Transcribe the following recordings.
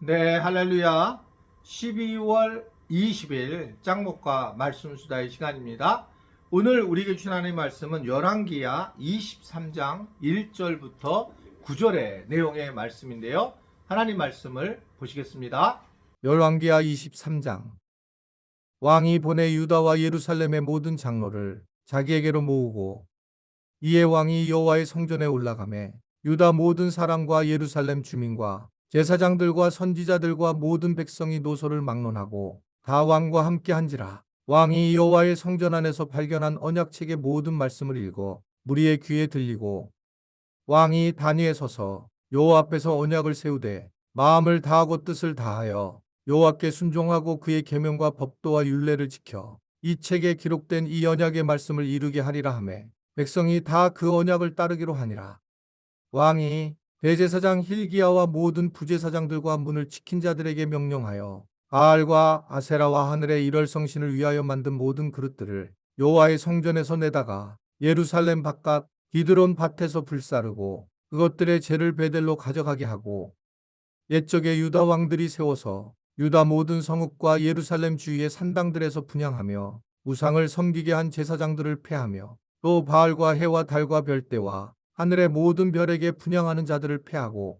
네, 할렐루야. 12월 20일 짱목과 말씀 수다의 시간입니다. 오늘 우리에게 주신 하나님의 말씀은 열왕기야 23장 1절부터 9절의 내용의 말씀인데요. 하나님 말씀을 보시겠습니다. 열왕기야 23장. 왕이 보내 유다와 예루살렘의 모든 장로를 자기에게로 모으고 이에 왕이 여호와의 성전에 올라가매 유다 모든 사람과 예루살렘 주민과 제사장들과 선지자들과 모든 백성이 노소를 막론하고 다 왕과 함께 한지라. 왕이 여호와의 성전 안에서 발견한 언약책의 모든 말씀을 읽어 무리의 귀에 들리고 왕이 단위에 서서 여호와 앞에서 언약을 세우되 마음을 다하고 뜻을 다하여 여호와께 순종하고 그의 계명과 법도와 율례를 지켜 이 책에 기록된 이 언약의 말씀을 이루게 하리라 하매 백성이 다 그 언약을 따르기로 하니라. 왕이 대제사장 hil기야와 모든 부제사장들과 문을 지킨 자들에게 명령하여 바알과 아세라와 하늘의 일월 성신을 위하여 만든 모든 그릇들을 여호와의 성전에서 내다가 예루살렘 바깥 기드론 밭에서 불사르고 그것들의 재를 베델로 가져가게 하고 옛적에 유다 왕들이 세워서 유다 모든 성읍과 예루살렘 주위의 산당들에서 분향하며 우상을 섬기게 한 제사장들을 패하며 또 바알과 해와 달과 별대와 하늘의 모든 별에게 분향하는 자들을 패하고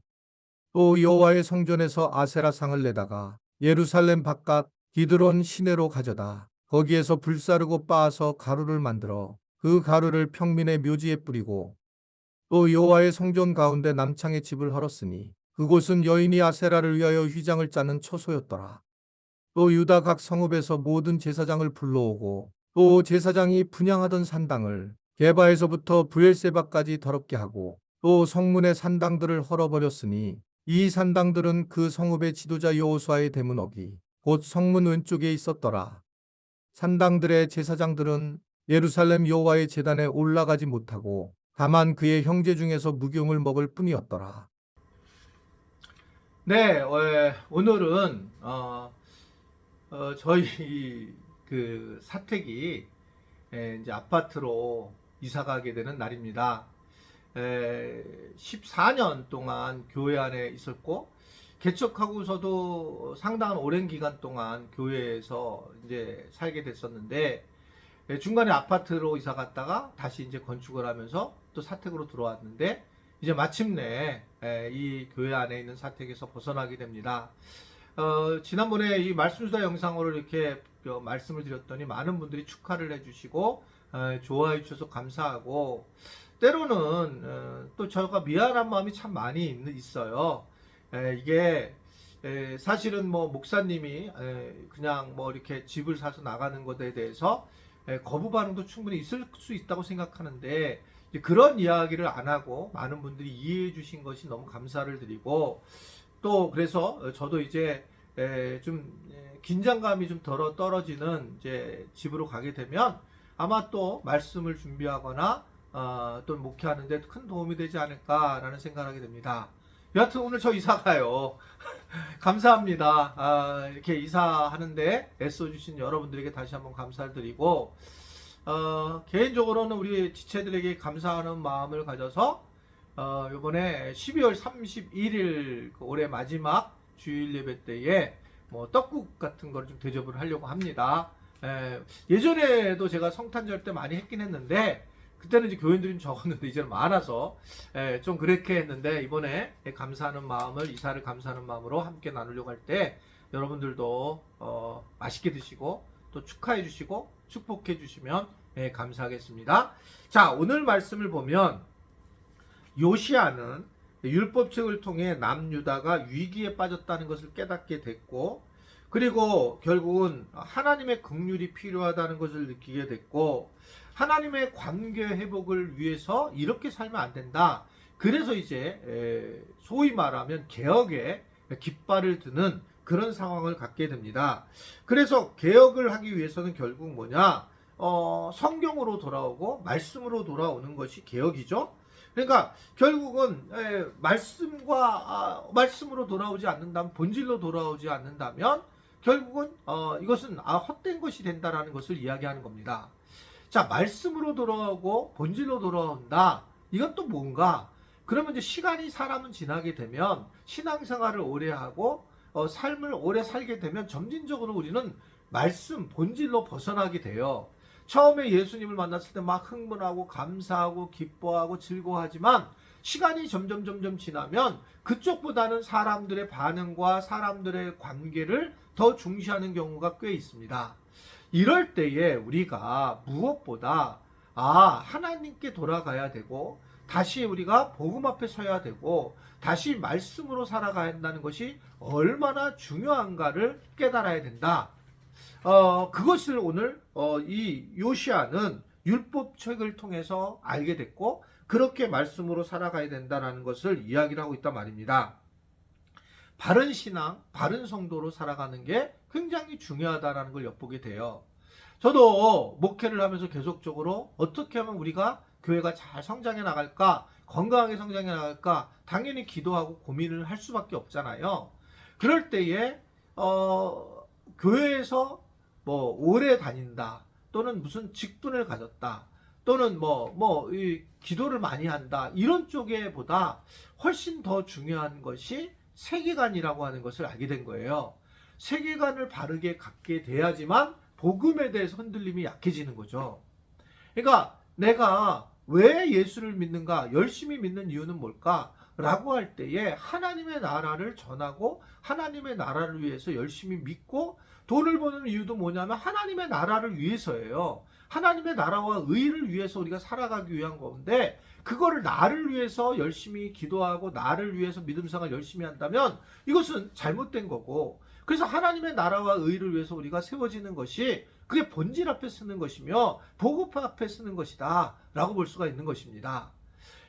또 여호와의 성전에서 아세라상을 내다가 예루살렘 바깥 기드론 시내로 가져다 거기에서 불사르고 빻아서 가루를 만들어 그 가루를 평민의 묘지에 뿌리고 또 여호와의 성전 가운데 남창의 집을 헐었으니 그곳은 여인이 아세라를 위하여 휘장을 짜는 처소였더라. 또 유다 각 성읍에서 모든 제사장을 불러오고 또 제사장이 분향하던 산당을 게바에서부터 브엘세바까지 더럽게 하고 또 성문의 산당들을 헐어버렸으니 이 산당들은 그 성읍의 지도자 여호수아의 대문옥이 곧 성문 왼쪽에 있었더라. 산당들의 제사장들은 예루살렘 여호와의 제단에 올라가지 못하고 다만 그의 형제 중에서 묵용을 먹을 뿐이었더라. 네, 오늘은 저희 그 사택이 이제 아파트로 이사 가게 되는 날입니다. 14년 동안 교회 안에 있었고 개척하고서도 상당한 오랜 기간 동안 교회에서 이제 살게 됐었는데 중간에 아파트로 이사 갔다가 다시 이제 건축을 하면서 또 사택으로 들어왔는데 이제 마침내 이 교회 안에 있는 사택에서 벗어나게 됩니다. 지난번에 이 말씀수다 영상으로 이렇게 말씀을 드렸더니 많은 분들이 축하를 해주시고 좋아해 주셔서 감사하고 때로는 또 저가 미안한 마음이 참 많이 있어요. 이게 사실은 뭐 목사님이 그냥 뭐 이렇게 집을 사서 나가는 것에 대해서 거부 반응도 충분히 있을 수 있다고 생각하는데 그런 이야기를 안 하고 많은 분들이 이해해 주신 것이 너무 감사를 드리고 또 그래서 저도 이제 좀 긴장감이 좀 덜어 떨어지는 이제 집으로 가게 되면 아마 또 말씀을 준비하거나 또 목회하는데 큰 도움이 되지 않을까라는 생각을 하게 됩니다. 여하튼 오늘 저 이사 가요. 감사합니다. 이렇게 이사하는데 애써주신 여러분들에게 다시 한번 감사를 드리고 개인적으로는 우리 지체들에게 감사하는 마음을 가져서 이번에 12월 31일 올해 마지막 주일 예배 때에 뭐 떡국 같은 걸 좀 대접을 하려고 합니다. 예전에도 제가 성탄절 때 많이 했긴 했는데 그때는 이제 교인들이 좀 적었는데 이제는 많아서 좀 그렇게 했는데 이번에 감사하는 마음을 이사를 감사하는 마음으로 함께 나누려고 할 때 여러분들도 맛있게 드시고 또 축하해 주시고 축복해 주시면 감사하겠습니다. 자, 오늘 말씀을 보면 요시아는 율법책을 통해 남유다가 위기에 빠졌다는 것을 깨닫게 됐고 그리고 결국은 하나님의 긍휼이 필요하다는 것을 느끼게 됐고 하나님의 관계 회복을 위해서 이렇게 살면 안 된다. 그래서 이제 소위 말하면 개혁에 깃발을 드는 그런 상황을 갖게 됩니다. 그래서 개혁을 하기 위해서는 결국 뭐냐? 성경으로 돌아오고 말씀으로 돌아오는 것이 개혁이죠. 그러니까 결국은 말씀으로 돌아오지 않는다면 본질로 돌아오지 않는다면 결국은 이것은 헛된 것이 된다라는 것을 이야기하는 겁니다. 자, 말씀으로 돌아오고 본질로 돌아온다. 이건 또 뭔가? 그러면 이제 시간이 사람은 지나게 되면 신앙생활을 오래 하고 삶을 오래 살게 되면 점진적으로 우리는 말씀 본질로 벗어나게 돼요. 처음에 예수님을 만났을 때 막 흥분하고 감사하고 기뻐하고 즐거워하지만 시간이 점점 지나면 그쪽보다는 사람들의 반응과 사람들의 관계를 더 중시하는 경우가 꽤 있습니다. 이럴 때에 우리가 무엇보다 하나님께 돌아가야 되고 다시 우리가 복음 앞에 서야 되고 다시 말씀으로 살아가야 한다는 것이 얼마나 중요한가를 깨달아야 된다. 그것을 오늘 이 요시아는 율법책을 통해서 알게 됐고 그렇게 말씀으로 살아가야 된다는 것을 이야기를 하고 있단 말입니다. 바른 신앙, 바른 성도로 살아가는 게 굉장히 중요하다는 걸 엿보게 돼요. 저도 목회를 하면서 계속적으로 어떻게 하면 우리가 교회가 잘 성장해 나갈까, 건강하게 성장해 나갈까 당연히 기도하고 고민을 할 수밖에 없잖아요. 그럴 때에 교회에서 오래 다닌다 또는 무슨 직분을 가졌다 또는 이 기도를 많이 한다 이런 쪽에 보다 훨씬 더 중요한 것이 세계관이라고 하는 것을 알게 된 거예요. 세계관을 바르게 갖게 돼야지만 복음에 대해서 흔들림이 약해지는 거죠. 그러니까 내가 왜 예수를 믿는가, 열심히 믿는 이유는 뭘까? 라고 할 때에 하나님의 나라를 전하고 하나님의 나라를 위해서 열심히 믿고 돈을 버는 이유도 뭐냐면 하나님의 나라를 위해서예요. 하나님의 나라와 의를 위해서 우리가 살아가기 위한 건데 그거를 나를 위해서 열심히 기도하고 나를 위해서 믿음생활 열심히 한다면 이것은 잘못된 거고, 그래서 하나님의 나라와 의를 위해서 우리가 세워지는 것이 그게 본질 앞에 쓰는 것이며 복음 앞에 쓰는 것이다 라고 볼 수가 있는 것입니다.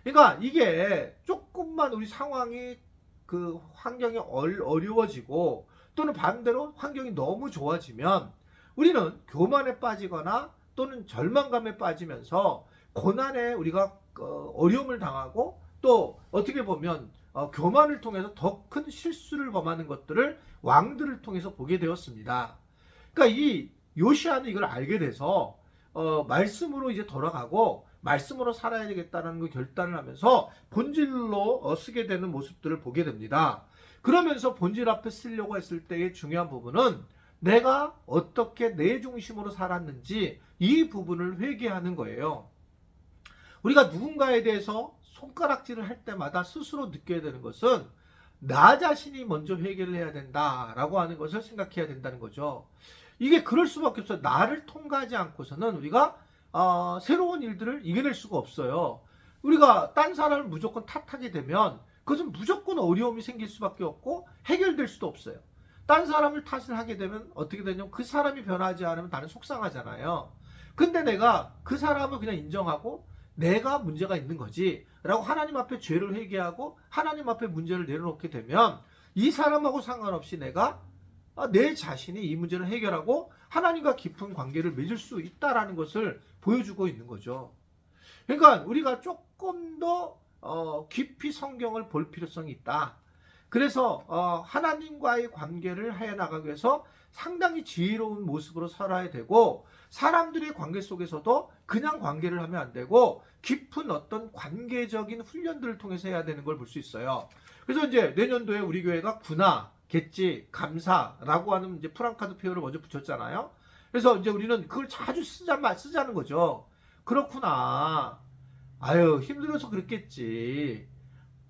그러니까 이게 조금만 우리 상황이 그 환경이 어려워지고 또는 반대로 환경이 너무 좋아지면 우리는 교만에 빠지거나 또는 절망감에 빠지면서 고난에 우리가 어려움을 당하고 또 어떻게 보면 교만을 통해서 더 큰 실수를 범하는 것들을 왕들을 통해서 보게 되었습니다. 그러니까 이 요시아는 이걸 알게 돼서 말씀으로 이제 돌아가고 말씀으로 살아야 되겠다는 그 결단을 하면서 본질로 쓰게 되는 모습들을 보게 됩니다. 그러면서 본질 앞에 쓰려고 했을 때의 중요한 부분은 내가 어떻게 내 중심으로 살았는지 이 부분을 회개하는 거예요. 우리가 누군가에 대해서 손가락질을 할 때마다 스스로 느껴야 되는 것은 나 자신이 먼저 회개를 해야 된다라고 하는 것을 생각해야 된다는 거죠. 이게 그럴 수밖에 없어요. 나를 통과하지 않고서는 우리가 새로운 일들을 이겨낼 수가 없어요. 우리가 딴 사람을 무조건 탓하게 되면 그것은 무조건 어려움이 생길 수밖에 없고 해결될 수도 없어요. 딴 사람을 탓을 하게 되면 어떻게 되냐면 그 사람이 변하지 않으면 나는 속상하잖아요. 근데 내가 그 사람을 그냥 인정하고 내가 문제가 있는 거지 라고 하나님 앞에 죄를 회개하고 하나님 앞에 문제를 내려놓게 되면 이 사람하고 상관없이 내가 내 자신이 이 문제를 해결하고 하나님과 깊은 관계를 맺을 수 있다라는 것을 보여주고 있는 거죠. 그러니까 우리가 조금 더 깊이 성경을 볼 필요성이 있다. 그래서 하나님과의 관계를 해나가기 위해서 상당히 지혜로운 모습으로 살아야 되고 사람들의 관계 속에서도 그냥 관계를 하면 안 되고 깊은 어떤 관계적인 훈련들을 통해서 해야 되는 걸 볼 수 있어요. 그래서 이제 내년도에 우리 교회가 구나, 객지, 감사라고 하는 이제 프랑카드 표어를 먼저 붙였잖아요. 그래서 이제 우리는 그걸 자주 쓰자는 거죠. 그렇구나. 아유, 힘들어서 그랬겠지.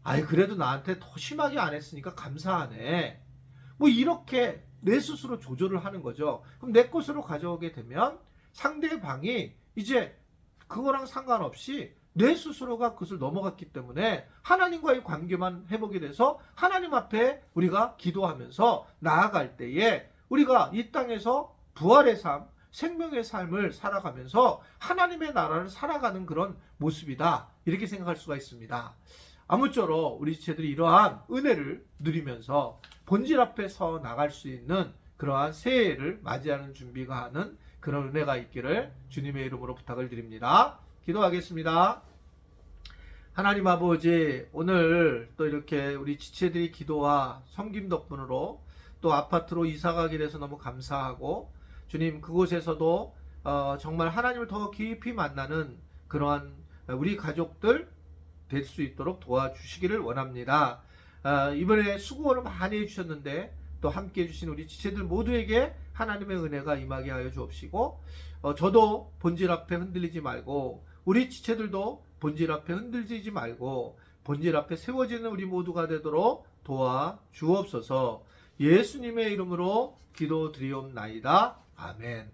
아유, 그래도 나한테 더 심하게 안 했으니까 감사하네. 이렇게 내 스스로 조절을 하는 거죠. 그럼 내 것으로 가져오게 되면 상대방이 이제 그거랑 상관없이 내 스스로가 그것을 넘어갔기 때문에 하나님과의 관계만 회복이 돼서 하나님 앞에 우리가 기도하면서 나아갈 때에 우리가 이 땅에서 부활의 삶, 생명의 삶을 살아가면서 하나님의 나라를 살아가는 그런 모습이다. 이렇게 생각할 수가 있습니다. 아무쪼록 우리 지체들이 이러한 은혜를 누리면서 본질 앞에 서 나갈 수 있는 그러한 새해를 맞이하는 준비가 하는 그런 은혜가 있기를 주님의 이름으로 부탁을 드립니다. 기도하겠습니다. 하나님 아버지, 오늘 또 이렇게 우리 지체들이 기도와 섬김 덕분으로 또 아파트로 이사가게 돼서 너무 감사하고 주님 그곳에서도 정말 하나님을 더 깊이 만나는 그러한 우리 가족들 될 수 있도록 도와주시기를 원합니다. 이번에 수고를 많이 해주셨는데 또 함께 해주신 우리 지체들 모두에게 하나님의 은혜가 임하게 하여 주옵시고, 저도 본질 앞에 흔들리지 말고, 우리 지체들도 본질 앞에 흔들리지 말고 본질 앞에 세워지는 우리 모두가 되도록 도와 주옵소서. 예수님의 이름으로 기도드리옵나이다. 아멘.